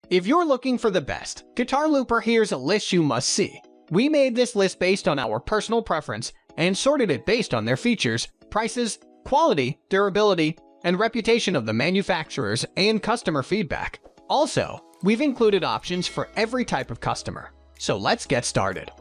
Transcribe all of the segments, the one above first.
If you're looking for the best guitar looper, here's a list you must see. We made this list based on our personal preference and sorted it based on their features, prices, quality, durability, and reputation of the manufacturers and customer feedback. Also, we've included options for every type of customer. So let's get started.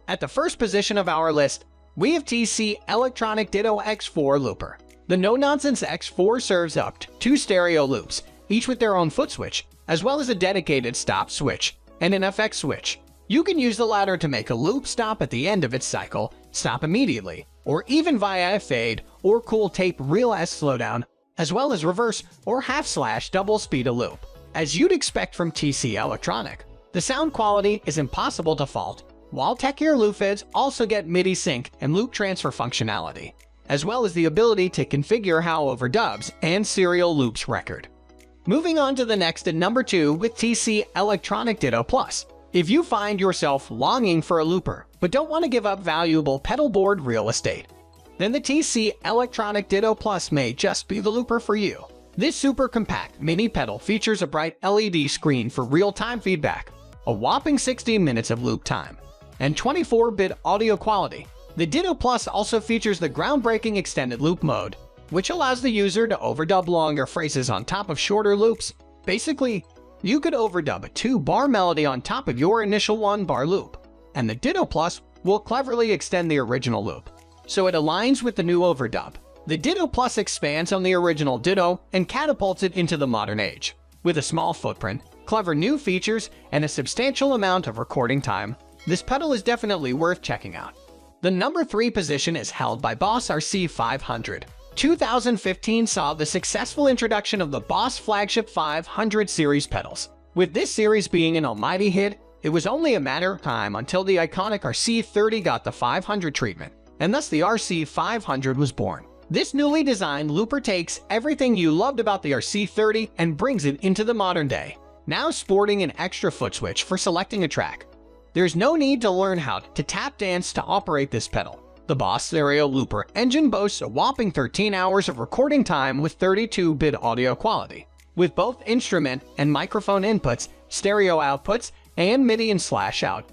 At the first position of our list, we have TC Electronic Ditto X4 looper. The no-nonsense X4 serves up to 2 stereo loops, each with their own foot switch, as well as a dedicated stop switch and an FX switch. You can use the latter to make a loop stop at the end of its cycle, stop immediately, or even via a fade or cool tape reel as slowdown, as well as reverse or half/double speed a loop. As you'd expect from TC Electronic, the sound quality is impossible to fault, while techier loop heads also get MIDI sync and loop transfer functionality, as well as the ability to configure how overdubs and serial loops record. Moving on to the next at number 2 with TC Electronic Ditto Plus. If you find yourself longing for a looper but don't want to give up valuable pedal board real estate, then the TC Electronic Ditto Plus may just be the looper for you. This super compact mini pedal features a bright LED screen for real-time feedback, a whopping 60 minutes of loop time, and 24-bit audio quality. The Ditto Plus also features the groundbreaking extended loop mode, which allows the user to overdub longer phrases on top of shorter loops. Basically, you could overdub a 2-bar melody on top of your initial 1-bar loop, and the Ditto Plus will cleverly extend the original loop, so it aligns with the new overdub. The Ditto Plus expands on the original Ditto and catapults it into the modern age. With a small footprint, clever new features, and a substantial amount of recording time, this pedal is definitely worth checking out. The number 3 position is held by Boss RC500. 2015 saw the successful introduction of the Boss flagship 500 series pedals. With this series being an almighty hit, it was only a matter of time until the iconic RC30 got the 500 treatment, and thus the RC500 was born. This newly designed looper takes everything you loved about the RC30 and brings it into the modern day, now sporting an extra foot switch for selecting a track. There's no need to learn how to tap dance to operate this pedal. The Boss Stereo Looper engine boasts a whopping 13 hours of recording time with 32-bit audio quality, with both instrument and microphone inputs, stereo outputs, and MIDI and /out.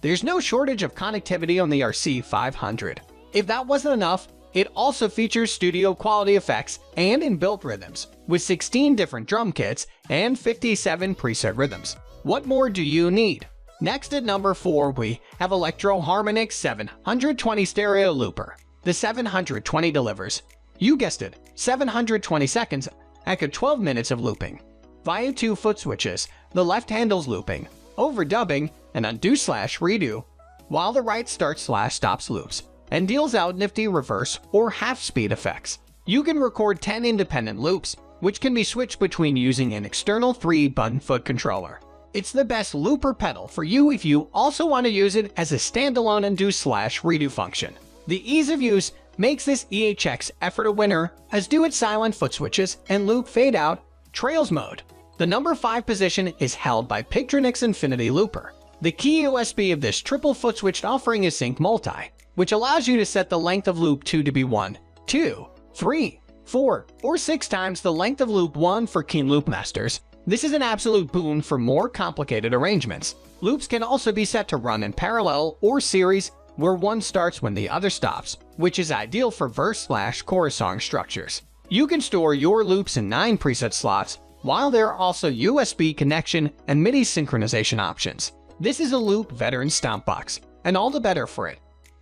There's no shortage of connectivity on the RC500. If that wasn't enough, it also features studio-quality effects and inbuilt rhythms, with 16 different drum kits and 57 preset rhythms. What more do you need? Next at number 4 we have ElectroHarmonix 720 Stereo Looper. The 720 delivers, you guessed it, 720 seconds at 12 minutes of looping. Via 2 foot switches, the left handles looping, overdubbing, and undo/redo, while the right starts/stops loops, and deals out nifty reverse or half-speed effects. You can record 10 independent loops, which can be switched between using an external 3-button foot controller. It's the best looper pedal for you if you also want to use it as a standalone undo/redo function. The ease of use makes this EHX effort a winner, as do its silent foot switches and loop fade-out trails mode. The number 5 position is held by Pictronix Infinity Looper. The key USB of this triple foot switched offering is Sync Multi, which allows you to set the length of loop 2 to be 1, 2, 3, 4, or 6 times the length of loop 1 for keen loop masters. This is an absolute boon for more complicated arrangements. Loops can also be set to run in parallel or series, where one starts when the other stops, which is ideal for verse/chorus song structures. You can store your loops in 9 preset slots, while there are also USB connection and MIDI synchronization options. This is a loop veteran stompbox, and all the better for it.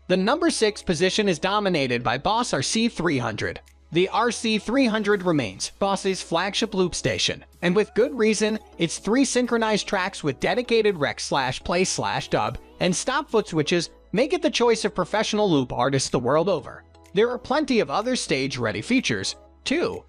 The number 6 position is dominated by Boss RC300. The RC300 remains Boss's flagship loop station, and with good reason. Its 3 synchronized tracks with dedicated rec/play/dub and stop foot switches make it the choice of professional loop artists the world over. There are plenty of other stage-ready features, too.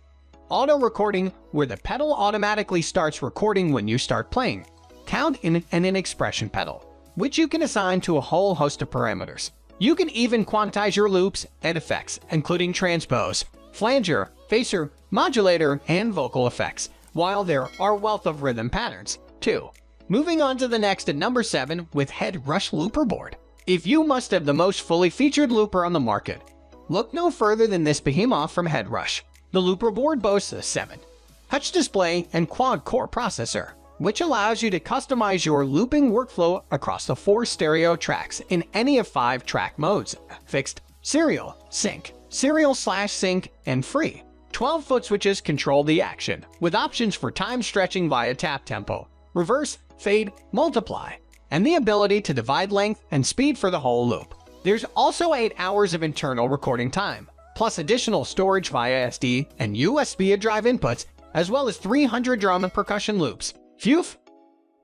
Auto recording, where the pedal automatically starts recording when you start playing. Count in and an expression pedal, which you can assign to a whole host of parameters. You can even quantize your loops and effects, including transpose, flanger, phaser, modulator, and vocal effects, while there are a wealth of rhythm patterns, too. Moving on to the next at number 7 with HeadRush Looperboard. If you must have the most fully featured looper on the market, look no further than this behemoth from HeadRush. The Looperboard boasts a 7-touch display and quad-core processor, which allows you to customize your looping workflow across the 4 stereo tracks in any of 5 track modes: fixed, serial, sync, serial/sync, and free. 12 foot switches control the action, with options for time stretching via tap tempo, reverse, fade, multiply, and the ability to divide length and speed for the whole loop. There's also 8 hours of internal recording time, plus additional storage via SD and USB drive inputs, as well as 300 drum and percussion loops. Phew!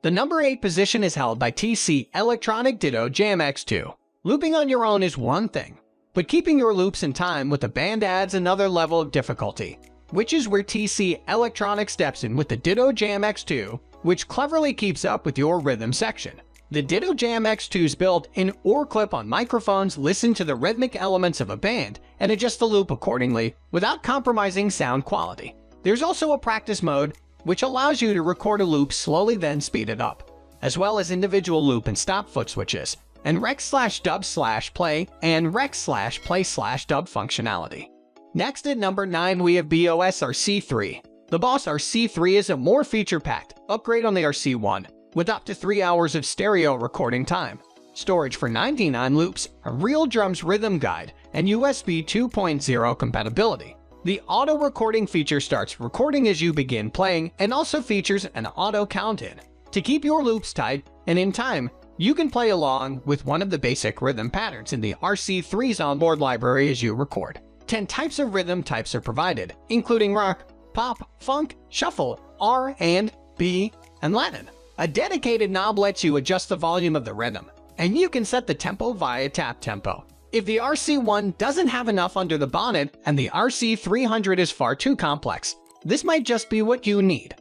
The number 8 position is held by TC Electronic Ditto Jam X2. Looping on your own is one thing, but keeping your loops in time with a band adds another level of difficulty, which is where TC Electronic steps in with the Ditto Jam X2, which cleverly keeps up with your rhythm section. The Ditto Jam X2's built-in or clip-on microphones listen to the rhythmic elements of a band and adjust the loop accordingly without compromising sound quality. There's also a practice mode, which allows you to record a loop slowly then speed it up, as well as individual loop and stop foot switches, and rec/dub/play and rec/play/dub functionality. Next at number 9 we have BOS RC3. The BOS RC3 is a more feature-packed upgrade on the RC1, with up to 3 hours of stereo recording time, storage for 99 loops, a real drums rhythm guide, and USB 2.0 compatibility. The auto recording feature starts recording as you begin playing and also features an auto count-in to keep your loops tight, and in time, you can play along with one of the basic rhythm patterns in the RC3's onboard library as you record. 10 types of rhythm types are provided, including rock, pop, funk, shuffle, R&B, and Latin. A dedicated knob lets you adjust the volume of the rhythm, and you can set the tempo via tap tempo. If the RC1 doesn't have enough under the bonnet and the RC300 is far too complex, this might just be what you need.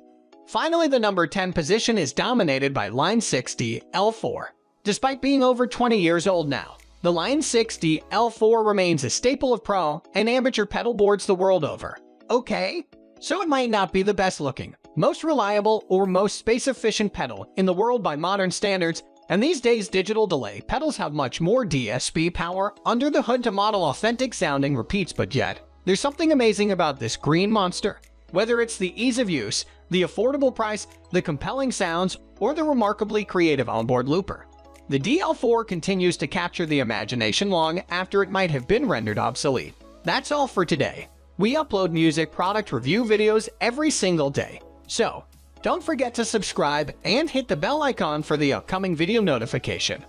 Finally, the number 10 position is dominated by Line 6D L4. Despite being over 20 years old now, the Line 6D L4 remains a staple of pro and amateur pedal boards the world over. Okay, so it might not be the best looking, most reliable, or most space-efficient pedal in the world by modern standards, and these days digital delay pedals have much more DSP power under the hood to model authentic sounding repeats, but yet, there's something amazing about this green monster. Whether it's the ease of use, the affordable price, the compelling sounds, or the remarkably creative onboard looper, the DL4 continues to capture the imagination long after it might have been rendered obsolete. That's all for today. We upload music product review videos every single day, so don't forget to subscribe and hit the bell icon for the upcoming video notification.